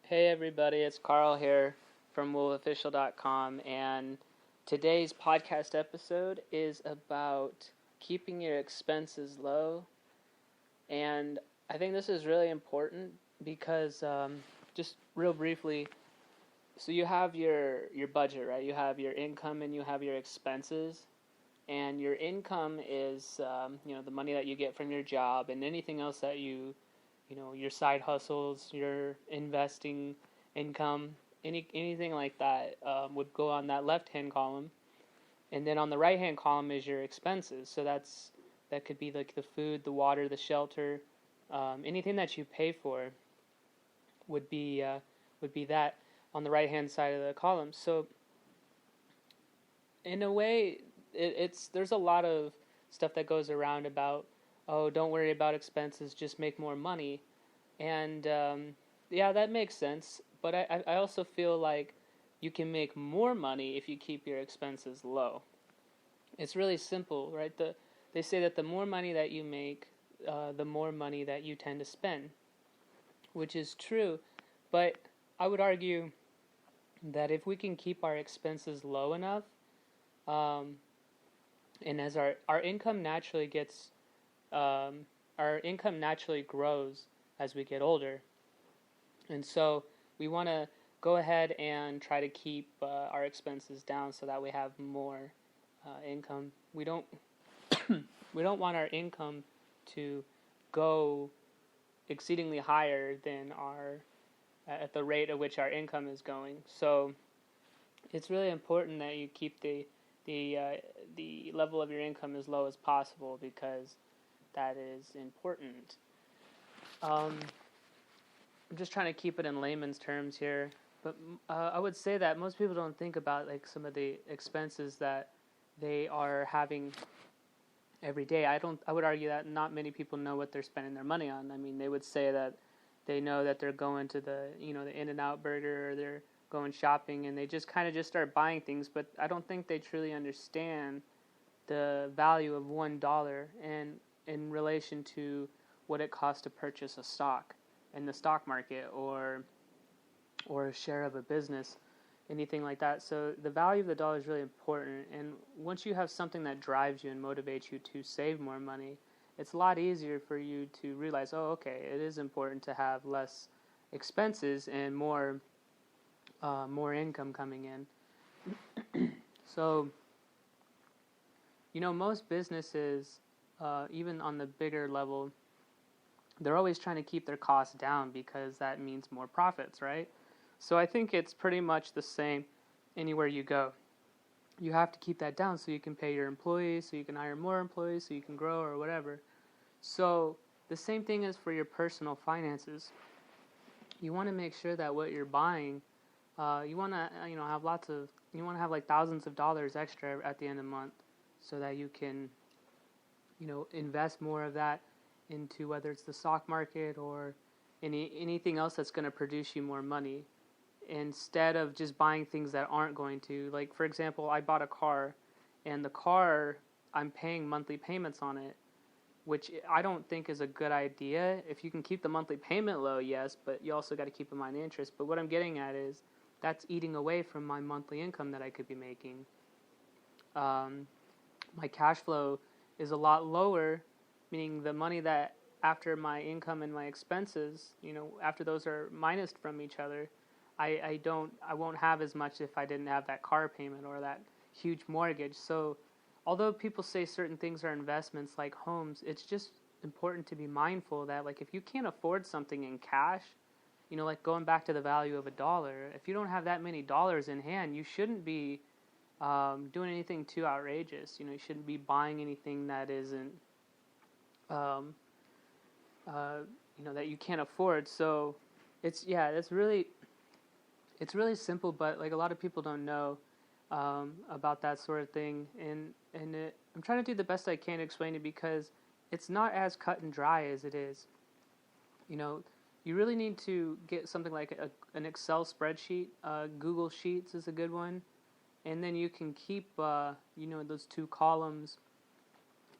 Hey everybody, it's Carl here from wolfofficial.com, and today's podcast episode is about keeping your expenses low. And I think this is really important because, just real briefly, so you have your budget, right? You have your income and you have your expenses. And your income is, the money that you get from your job, and anything else that your side hustles, your investing income, anything like that would go on that left-hand column. And then on the right-hand column is your expenses. So that could be like the food, the water, the shelter, anything that you pay for would be that on the right-hand side of the column. So in a way, there's a lot of stuff that goes around about, oh, don't worry about expenses, just make more money. And yeah, that makes sense. But I also feel like you can make more money if you keep your expenses low. It's really simple, right? They say that the more money that you make, the more money that you tend to spend, which is true. But I would argue that if we can keep our expenses low enough, and as our income naturally gets, our income naturally grows as we get older. And so we want to go ahead and try to keep our expenses down so that we have more income. We don't we don't want our income to go exceedingly higher than our at the rate at which our income is going. So it's really important that you keep the level of your income as low as possible, because that is important. I'm just trying to keep it in layman's terms here, but I would say that most people don't think about like some of the expenses that they are having every day. I would argue that not many people know what they're spending their money on. I mean, they would say that they know that they're going to the In-N-Out Burger, or they're going shopping, and they just kind of just start buying things, but I don't think they truly understand the value of $1 and in relation to what it costs to purchase a stock in the stock market, or a share of a business, anything like that. So the value of the dollar is really important, and once you have something that drives you and motivates you to save more money, it's a lot easier for you to realize, oh, okay, it is important to have less expenses and more income coming in. So, most businesses, even on the bigger level, they're always trying to keep their costs down because that means more profits, right? So I think it's pretty much the same anywhere you go. You have to keep that down so you can pay your employees, so you can hire more employees, so you can grow or whatever. So the same thing is for your personal finances. You want to make sure that what you're buying, you want to have like thousands of dollars extra at the end of the month, so that you can invest more of that into whether it's the stock market or anything else that's going to produce you more money, instead of just buying things that aren't going to. Like, for example, I bought a car, and the car, I'm paying monthly payments on it, which I don't think is a good idea. If you can keep the monthly payment low, yes, but you also got to keep in mind interest. But what I'm getting at is that's eating away from my monthly income that I could be making. My cash flow is a lot lower, meaning the money that after my income and my expenses, after those are minused from each other, I won't have as much if I didn't have that car payment or that huge mortgage. So although people say certain things are investments like homes, it's just important to be mindful that, like, if you can't afford something in cash, like going back to the value of $1, if you don't have that many dollars in hand, you shouldn't be doing anything too outrageous. You shouldn't be buying anything that isn't that you can't afford. So it's really simple, but like a lot of people don't know about that sort of thing, and I'm trying to do the best I can to explain it, because it's not as cut and dry as it is. You really need to get something like an Excel spreadsheet. Google Sheets is a good one, and then you can keep those two columns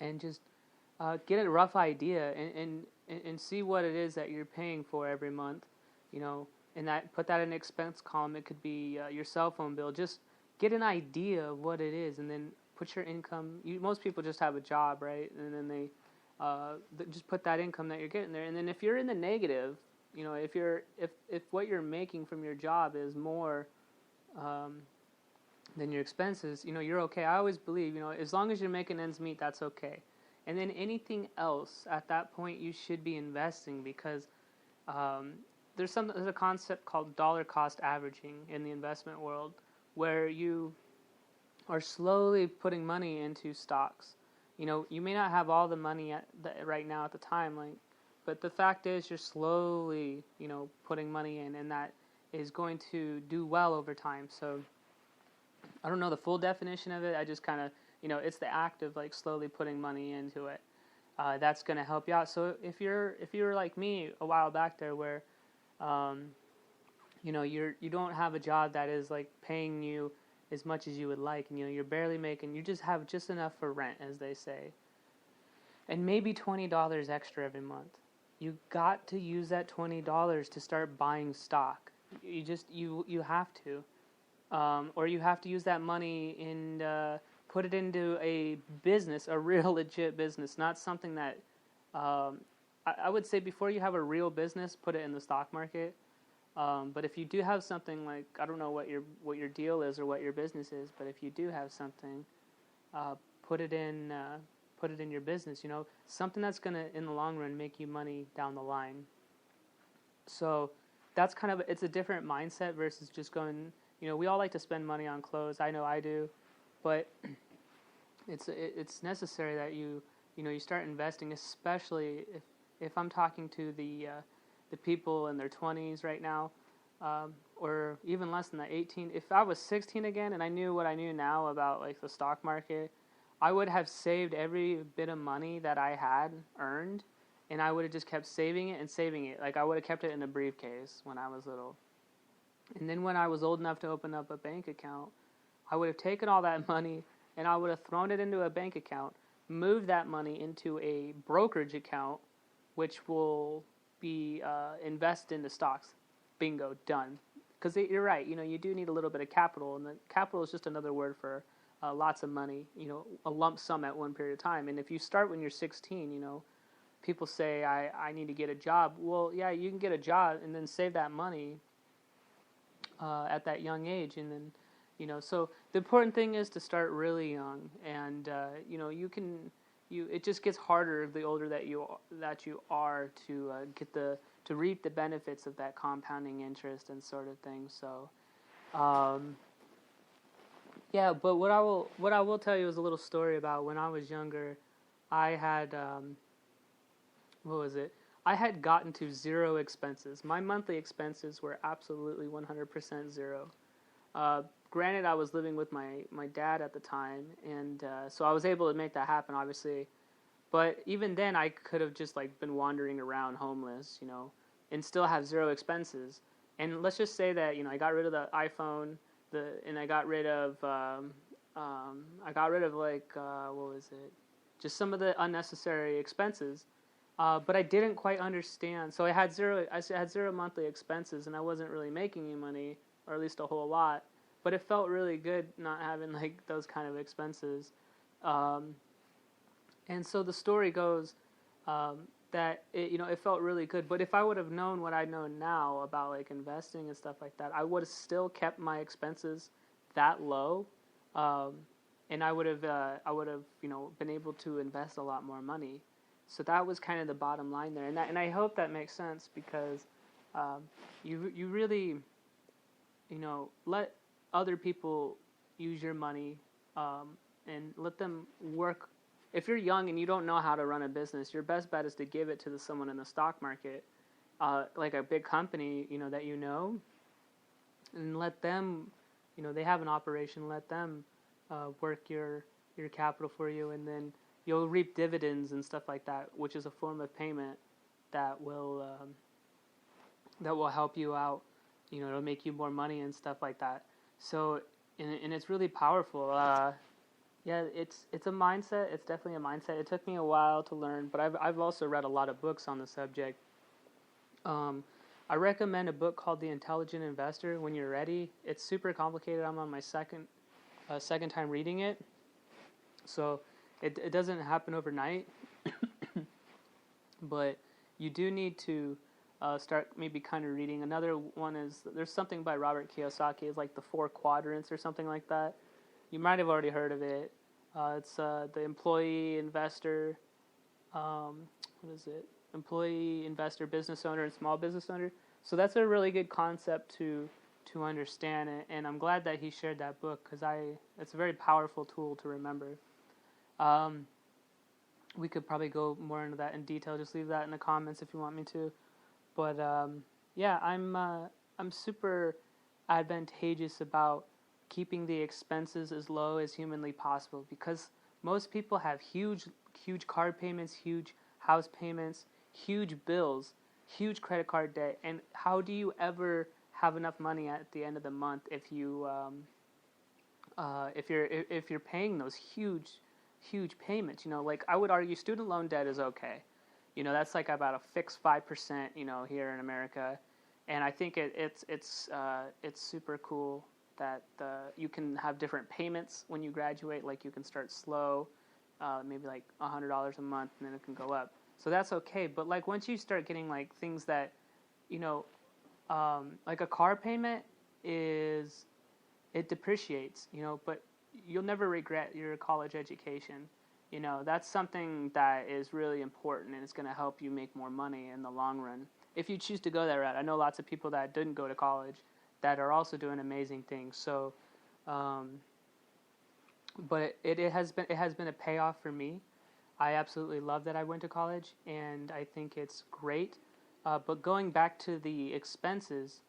and just get a rough idea and see what it is that you're paying for every month. and that put that in the expense column. It could be your cell phone bill. Just get an idea of what it is, and then put your income. Most people just have a job, right? And then they just put that income that you're getting there. And then if you're in the negative, if what you're making from your job is more than your expenses, you're okay. I always believe, as long as you're making ends meet, that's okay. And then anything else at that point, you should be investing, because there's a concept called dollar cost averaging in the investment world, where you are slowly putting money into stocks. You may not have all the money right now at the time, but the fact is you're slowly, putting money in, and that is going to do well over time. So I don't know the full definition of it. I just kind of, it's the act of slowly putting money into it. That's going to help you out. So if you're like me a while back there, where, you don't have a job that is paying you as much as you would like, and you're barely making, you just have just enough for rent, as they say, and maybe $20 extra every month. You got to use that $20 to start buying stock. You have to, or you have to use that money and put it into a business, a real legit business, not something that I would say before you have a real business, put it in the stock market. But if you do have something, I don't know what your deal is or what your business is, but if you do have something, put it in your business. Something that's gonna in the long run make you money down the line. So that's it's a different mindset versus just going. We all like to spend money on clothes. I know I do, but it's necessary that you start investing, especially if I'm talking to the people in their 20s right now, or even less than that, 18. If I was 16 again and I knew what I knew now about the stock market, I would have saved every bit of money that I had earned, and I would have just kept saving it and saving it. I would have kept it in a briefcase when I was little. And then when I was old enough to open up a bank account, I would have taken all that money and I would have thrown it into a bank account, moved that money into a brokerage account, which will be invest into stocks. Bingo, done. Because you're right, you do need a little bit of capital, and the capital is just another word for lots of money, a lump sum at one period of time. And if you start when you're 16, people say, I need to get a job. Well, yeah, you can get a job and then save that money at that young age. And then, so the important thing is to start really young. And, it just gets harder the older that you are to to reap the benefits of that compounding interest and sort of thing. So, yeah. But what I will tell you is a little story about when I was younger. I had what was it? I had gotten to zero expenses. My monthly expenses were absolutely 100% zero. Granted, I was living with my dad at the time, and so I was able to make that happen, obviously. But even then, I could have just been wandering around homeless, and still have zero expenses. And let's just say that I got rid of the iPhone, and I got rid of what was it? Just some of the unnecessary expenses. But I didn't quite understand. So I had zero monthly expenses, and I wasn't really making any money, or at least a whole lot. But it felt really good not having those kind of expenses. And so the story goes that it felt really good. But if I would have known what I know now about investing and stuff like that, I would have still kept my expenses that low, and I would have been able to invest a lot more money. So that was kind of the bottom line there, and I hope that makes sense, because you really let other people use your money and let them work. If you're young and you don't know how to run a business, your best bet is to give it to someone in the stock market, like a big company, that and let them, they have an operation. Let them work your capital for you, and then you'll reap dividends and stuff like that, which is a form of payment that will help you out. It'll make you more money and stuff like that. So, and it's really powerful. Yeah, it's a mindset. It's definitely a mindset. It took me a while to learn, but I've also read a lot of books on the subject. I recommend a book called The Intelligent Investor when you're ready. It's super complicated. I'm on my second time reading it, so it doesn't happen overnight, but you do need to start maybe kind of reading. Another one is, there's something by Robert Kiyosaki. It's like the 4 quadrants or something like that. You might have already heard of it. It's the employee, investor, what is it? Employee, investor, business owner, and small business owner. So that's a really good concept to understand it, and I'm glad that he shared that book, because it's a very powerful tool to remember. We could probably go more into that in detail. Just leave that in the comments if you want me to. But yeah, I'm super advantageous about keeping the expenses as low as humanly possible, because most people have huge car payments, huge house payments, huge bills, huge credit card debt, and how do you ever have enough money at the end of the month if you're paying those huge payments? You know, like, I would argue student loan debt is okay. You know, that's like about a fixed 5%, you know, here in America, and I think it's super cool that you can have different payments when you graduate. Like, you can start slow, maybe like $100 a month, and then it can go up. So that's okay. But like, once you start getting like things that, you know, like a car payment it depreciates, you know, but you'll never regret your college education. You know, that's something that is really important, and it's going to help you make more money in the long run if you choose to go that route. I know lots of people that didn't go to college that are also doing amazing things. So, but it has been a payoff for me. I absolutely love that I went to college, and I think it's great. But going back to the expenses,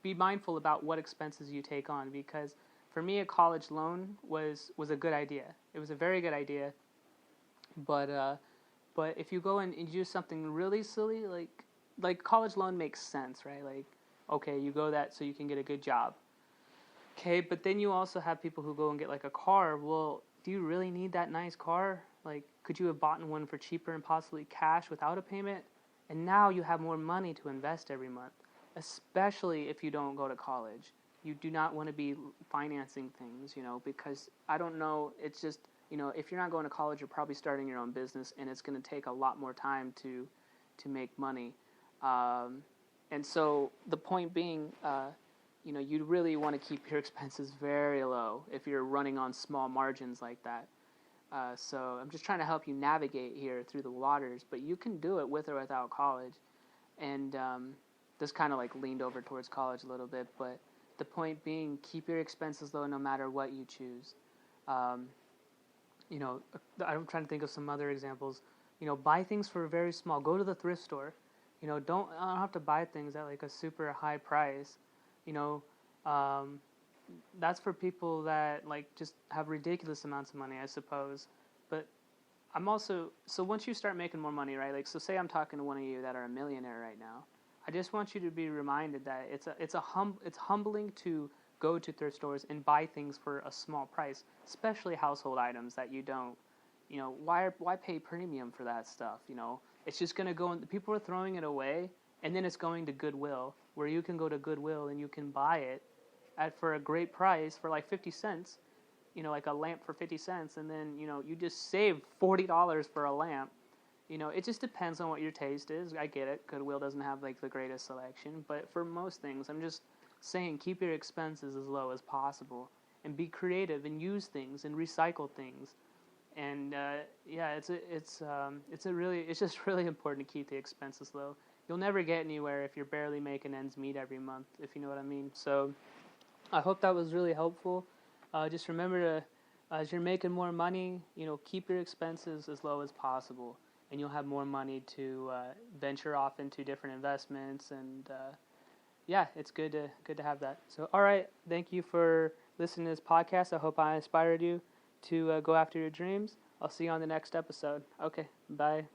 be mindful about what expenses you take on, because for me, a college loan was a good idea. It was a very good idea. But if you go and you do something really silly, like college loan makes sense, right? Like, okay, you go that so you can get a good job. Okay, but then you also have people who go and get like a car. Well, do you really need that nice car? Like, could you have bought one for cheaper and possibly cash without a payment? And now you have more money to invest every month, especially if you don't go to college. You do not want to be financing things, you know, because I don't know, it's just, you know, if you're not going to college, you're probably starting your own business, and it's going to take a lot more time to make money. And so the point being, you know, you really want to keep your expenses very low if you're running on small margins like that. So I'm just trying to help you navigate here through the waters, but you can do it with or without college. And this kind of like leaned over towards college a little bit, but the point being, keep your expenses low no matter what you choose. You know, I'm trying to think of some other examples. You know, buy things for very small. Go to the thrift store. You know, I don't have to buy things at like a super high price. You know, that's for people that like just have ridiculous amounts of money, I suppose. But I'm also, so once you start making more money, right? Like, so say I'm talking to one of you that are a millionaire right now. I just want you to be reminded that it's humbling to go to thrift stores and buy things for a small price, especially household items that you don't, you know, why pay premium for that stuff? You know, it's just going to go, people are throwing it away, and then it's going to Goodwill, where you can go to Goodwill and you can buy it for a great price for like 50 cents, you know, like a lamp for 50 cents, and then, you know, you just save $40 for a lamp. You know, it just depends on what your taste is. I get it. Goodwill doesn't have like the greatest selection, but for most things, I'm just saying keep your expenses as low as possible and be creative and use things and recycle things. And yeah, it's just really important to keep the expenses low. You'll never get anywhere if you're barely making ends meet every month, if you know what I mean. So I hope that was really helpful. Just remember to, as you're making more money, you know, keep your expenses as low as possible, and you'll have more money to venture off into different investments. And yeah, it's good to have that. So, all right, thank you for listening to this podcast. I hope I inspired you to go after your dreams. I'll see you on the next episode. Okay, bye.